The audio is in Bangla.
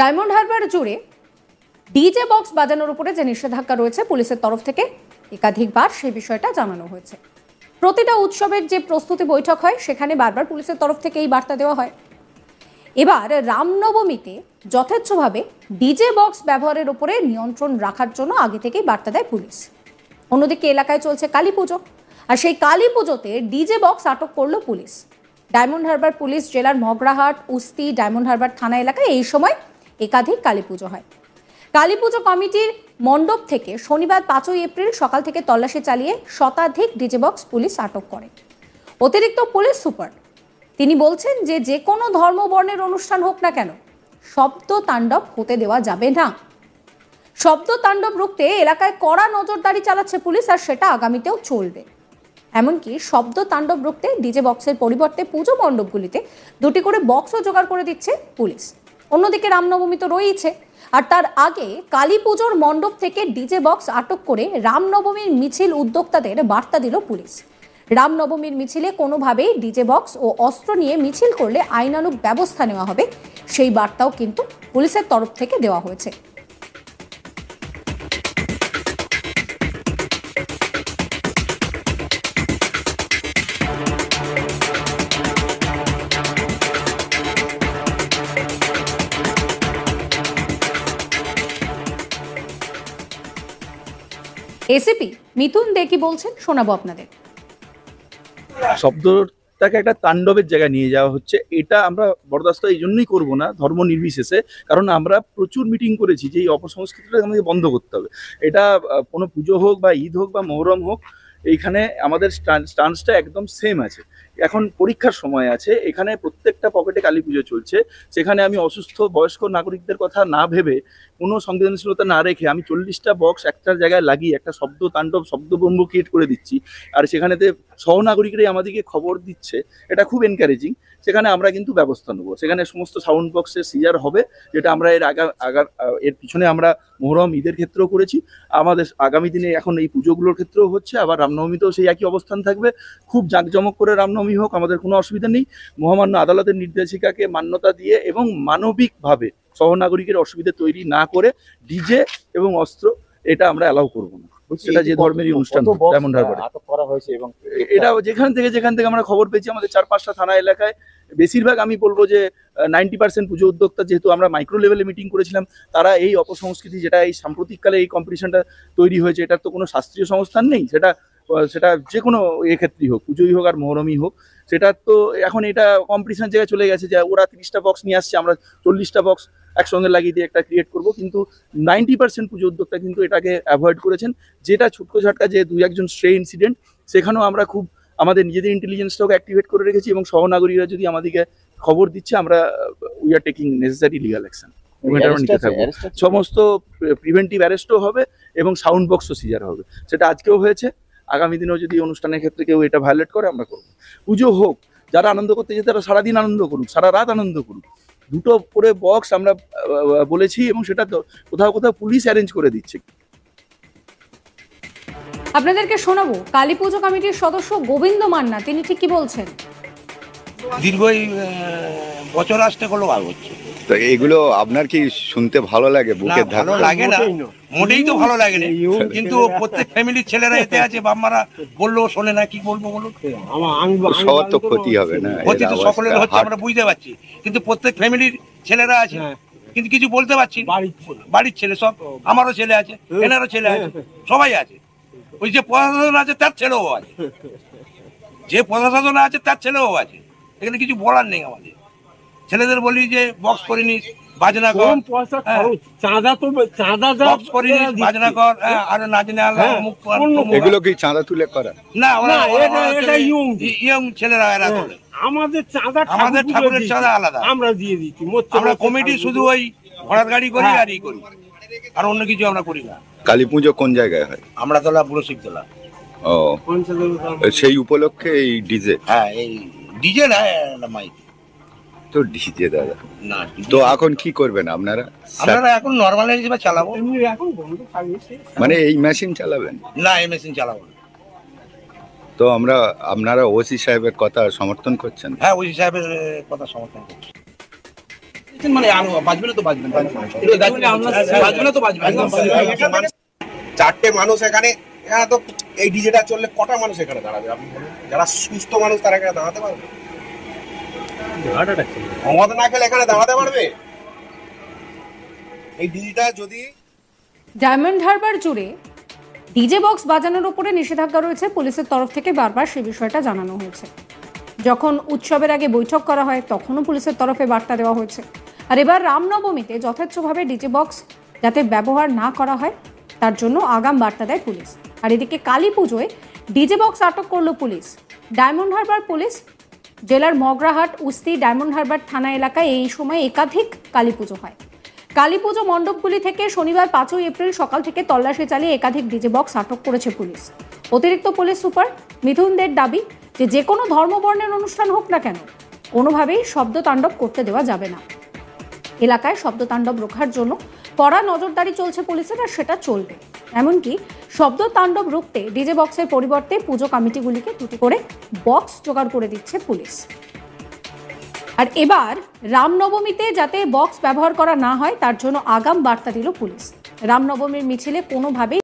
ডায়মন্ড হারবার জুড়ে ডিজে বক্স বাজানোর উপরে যে নিষেধাজ্ঞা রয়েছে পুলিশের তরফ থেকে একাধিকবার সেই বিষয়টা জানানো হয়েছে। প্রতিটা উৎসবের যে প্রস্তুতি বৈঠক হয় সেখানে বারবার পুলিশের তরফ থেকে এই বার্তা দেওয়া হয়। এবার রামনবমীতে যথেচ্ছভাবে ডিজে বক্স ব্যবহারের উপরে নিয়ন্ত্রণ রাখার জন্য আগে থেকেই বার্তা দেয় পুলিশ। অন্যদিকে এলাকায় চলছে কালী পুজো, আর সেই কালী পুজোতে ডিজে বক্স আটক করল পুলিশ। ডায়মন্ড হারবার পুলিশ জেলার মগরাহাট, উস্তি, ডায়মন্ড হারবার থানা এলাকায় এই সময় একাধিক কালী পুজো হয়। কালী পুজো কমিটির মণ্ডপ থেকে শনিবার 5ই এপ্রিল সকাল থেকে তল্লাশি চালিয়ে শতাধিক ডিজে বক্স পুলিশ আটক করে। অতিরিক্ত পুলিশ সুপার তিনি বলছেন যে কোনো ধর্ম বর্ণের অনুষ্ঠান হোক না কেন, শব্দ তাণ্ডব হতে দেওয়া যাবে না। শব্দ তাণ্ডব রুখতে এলাকায় কড়া নজরদারি চালাচ্ছে পুলিশ, আর সেটা আগামীতেও চলবে। এমনকি শব্দ তাণ্ডব রুখতে ডিজে বক্সের পরিবর্তে পুজো মণ্ডপগুলিতে 2টি করে বক্সও জোগাড় করে দিচ্ছে পুলিশ। অন্যদিকে রামনবমী তো রয়েছে, আর তার আগে কালী পুজোর মণ্ডপ থেকে ডিজে বক্স আটক করে রামনবমীর মিছিল উদ্যোক্তাদের বার্তা দিল পুলিশ। রামনবমীর মিছিলে কোনোভাবেই ডিজে বক্স ও অস্ত্র নিয়ে মিছিল করলে আইনানুগ ব্যবস্থা নেওয়া হবে, সেই বার্তাও কিন্তু পুলিশের তরফ থেকে দেওয়া হয়েছে। এসিপি মিথুন দে কি বলছেন শোনাবো আপনাদের। শব্দটাকে একটা তাণ্ডবের জায়গায় নিয়ে যাওয়া হচ্ছে, এটা আমরা বরদাস্ত এই জন্যই করবো না ধর্ম নির্বিশেষে, কারণ আমরা প্রচুর মিটিং করেছি যে এই অপসংস্কৃতিটা আমাদের বন্ধ করতে হবে। এটা কোনো পুজো হোক বা ঈদ হোক বা মহরম হোক, এইখানে আমাদের স্টান্সটা একদম সেম আছে। এখন পরীক্ষার সময় আছে, এখানে প্রত্যেকটা পকেটে কালী পুজো চলছে, সেখানে আমি অসুস্থ বয়স্ক নাগরিকদের কথা না ভেবে কোনো সংবেদনশীলতা না রেখে আমি 40টা বক্স একটার জায়গায় লাগিয়ে একটা শব্দ তাণ্ডব শব্দব্রহ্ম ক্রিয়েট করে দিচ্ছি, আর সেখানেতে সহনাগরিকরাই আমাদেরকে খবর দিচ্ছে, এটা খুব এনকারেজিং। সেখানে আমরা কিন্তু ব্যবস্থা নেবো, সেখানে সমস্ত সাউন্ড বক্সের সিজার হবে, যেটা আমরা এর পিছনে আমরা মহরম ঈদের ক্ষেত্রেও করেছি, আমাদের আগামী দিনে এখন এই পুজোগুলোর ক্ষেত্রেও হচ্ছে, আবার রামনবমীতেও সেই একই অবস্থান থাকবে। খুব জাঁকজমক করে রামনবমী হোক, আমাদের কোনো অসুবিধা নেই। মহামান্য আদালতের নির্দেশিকাকে মান্যতা দিয়ে এবং মানবিকভাবে সহনাগরিকের অসুবিধা তৈরি না করে ডিজে এবং অস্ত্র এটা আমরা অ্যালাউ করবো না। সেটা যে ধর্মেরই অনুষ্ঠান ডায়মন্ড হারবারে এটা যেখান থেকে আমরা খবর পেয়েছি আমাদের 4-5টা থানা এলাকায়, বেশিরভাগ আমি বলবো যে 90% পুজো উদ্যোক্তা, যেহেতু আমরা মাইক্রো লেভেলে মিটিং করেছিলাম, তারা এই অপসংস্কৃতি যেটা এই সাম্প্রতিককালে এই কম্পিটিশনটা তৈরি হয়েছে, এটার তো কোনো শাস্ত্রীয় সংস্থান নেই, সেটা যে কোনো ক্ষেত্রেই হোক, পুজোই হোক আর মহরমই হোক, সেটা তো এখন এটা কম্পিটিশন জায়গায় চলে গেছে যে ওরা 30টা বক্স নিয়ে আসছে, আমরা 40টা বক্স একসঙ্গে লাগিয়ে দিয়ে একটা ক্রিয়েট করব। কিন্তু 90% পুজো উদ্যোক্তা কিন্তু এটাকে অ্যাভয়েড করেছেন। যেটা ছুটকো ঝাটকা যে 2-1জন স্ট্রে ইনসিডেন্ট, সেখানেও আমরা খুব আমাদের নিজেদের ইন্টেলিজেন্সটাকে অ্যাক্টিভেট করে রেখেছি, এবং সহনাগরিকরা যদি আমাদেরকে খবর দিচ্ছে, আমরা we are taking necessary legal action. সমস্ত প্রিভেন্টিভ অ্যারেস্টও হবে এবং সাউন্ড বক্সও সিজার হবে। সেটা আজকেও হয়েছে, আগামী দিনেও যদি অনুষ্ঠানের ক্ষেত্রে কেউ এটা ভায়োলেট করে আমরা করবো। পুজো হোক, যারা আনন্দ করতে যেতে তারা সারাদিন আনন্দ করুক, সারা রাত আনন্দ করুক। 2টো করে বক্স আমরা বলেছি, এবং সেটা কোথাও পুলিশ অ্যারেঞ্জ করে দিচ্ছে। আপনাদেরকে শোনাবো কালী পুজো কমিটির সদস্য গোবিন্দ মান্না, তিনি ঠিক কি বলছেন। দীর্ঘ বছর আসতে করলো ভালো হচ্ছে। তো এগুলো আপনার কি শুনতে ভালো লাগে? বুকের ভালো লাগে না, মোটেই তো ভালো লাগে না, কিন্তু প্রত্যেক ফ্যামিলির ছেলেরা এতে আছে, বাম্মারা বললেও শোনে না, কি বলবো বলুন। সবার তো ক্ষতি হবে না, ক্ষতি তো সকলের হচ্ছে, আমরা বুঝতে পারছি, কিন্তু প্রত্যেক ফ্যামিলির ছেলেরা আছে, কিন্তু কিছু বলতে পারছি। বাড়ির ছেলে সব, আমারও ছেলে আছে, এনারও ছেলে আছে, সবাই আছে। ওই যে প্রশাসন আছে তার ছেলেও আছে, যে প্রশাসন আছে তার ছেলেও আছে, এখানে কিছু বলার নেই। আমাদের ছেলেদের বলি যে বক্স করে নিস, বাজনা কর, বক্স করে নিস, বাজনা কর, আর নাচনে মুখ। এগুলো কি চাঁদা তুলে করা না, ইয়ং ছেলেরা এরা তোলে। আমাদের ঠাকুরের চাঁদা আলাদা, আমরা দিয়ে দিচ্ছি। আমরা কমিটি শুধু ওই ঘোড়ার গাড়ি করি আর ই করি, আর অন্য কিছু আমরা করি না। কালী পুজো কোন জায়গায় হয়? আমরা তোলা পুরো শিবতলা। ও, সেই উপলক্ষে এই ডিজে? হ্যাঁ, এই ডিজে না, মাইক তো ডিজে দাদা না। তো এখন কি করবেন আপনারা? এখন নরমাল হিসেবে চালাবো, মানে এই মেশিন চালাবেন না? এই মেশিন চালাবো না। তো আপনারা ওসি সাহেবের কথা সমর্থন করছেন? হ্যাঁ, ওসি সাহেবের কথা সমর্থন করছি। মানে আরো বাজবে না তো বাজবে না, বাজবে না তো বাজবে না। চারটে মানুষ এখানে তো এই ডিজেটা চললে কটা মানুষ এখানে দাঁড়াবে আপনি বলুন? যারা সুস্থ মানুষ তারা এখানে দাঁড়াতে পারবে? মদ না খেলে এখানে দাঁড়াতে পারবে? এই ডিজেটা যদি ডায়মন্ড হারবার জুড়ে ডিজে বক্স বাজানোর উপরে নিষেধাজ্ঞা রয়েছে, পুলিশের তরফ থেকে বারবার সে বিষয়টা জানানো হয়েছে। যখন উৎসবের আগে বৈঠক করা হয় তখনও পুলিশের তরফে বার্তা দেওয়া হয়েছে। আর এবার রামনবমীতে যথেচ্ছভাবে ডিজে বক্স যাতে ব্যবহার না করা হয় তার জন্য আগাম বার্তা দেয় পুলিশ। আর এদিকে কালী পুজোয় ডিজে বক্স আটক করল পুলিশ। ডায়মন্ড হারবার পুলিশ জেলার মগরাহাট, উস্তি, ডায়মন্ড হারবার থানা এলাকায় এই সময় একাধিক কালী পুজো হয়। কালী পুজো মণ্ডপগুলি থেকে শনিবার 5ই এপ্রিল সকাল থেকে তল্লাশি চালিয়ে একাধিক ডিজে বক্স আটক করেছে পুলিশ। অতিরিক্ত পুলিশ সুপার মিথুন দের দাবি যে কোনো ধর্মবর্ণের অনুষ্ঠান হোক না কেন কোনোভাবেই শব্দ তাণ্ডব করতে দেওয়া যাবে না। এলাকায় শব্দ তাণ্ডব রোখার জন্য কড়া নজরদারি চলছে পুলিশের, আর সেটা চলবে। এমনকি শব্দ তাণ্ডব রুখতে ডিজে বক্সের পরিবর্তে পুজো কমিটিগুলিকে দুটি করে বক্স জোগাড় করে দিচ্ছে পুলিশ। আর এবার রামনবমীতে যাতে বক্স ব্যবহার করা না হয় তার জন্য আগাম বার্তা দিল পুলিশ। রামনবমীর মিছিলে কোনোভাবেই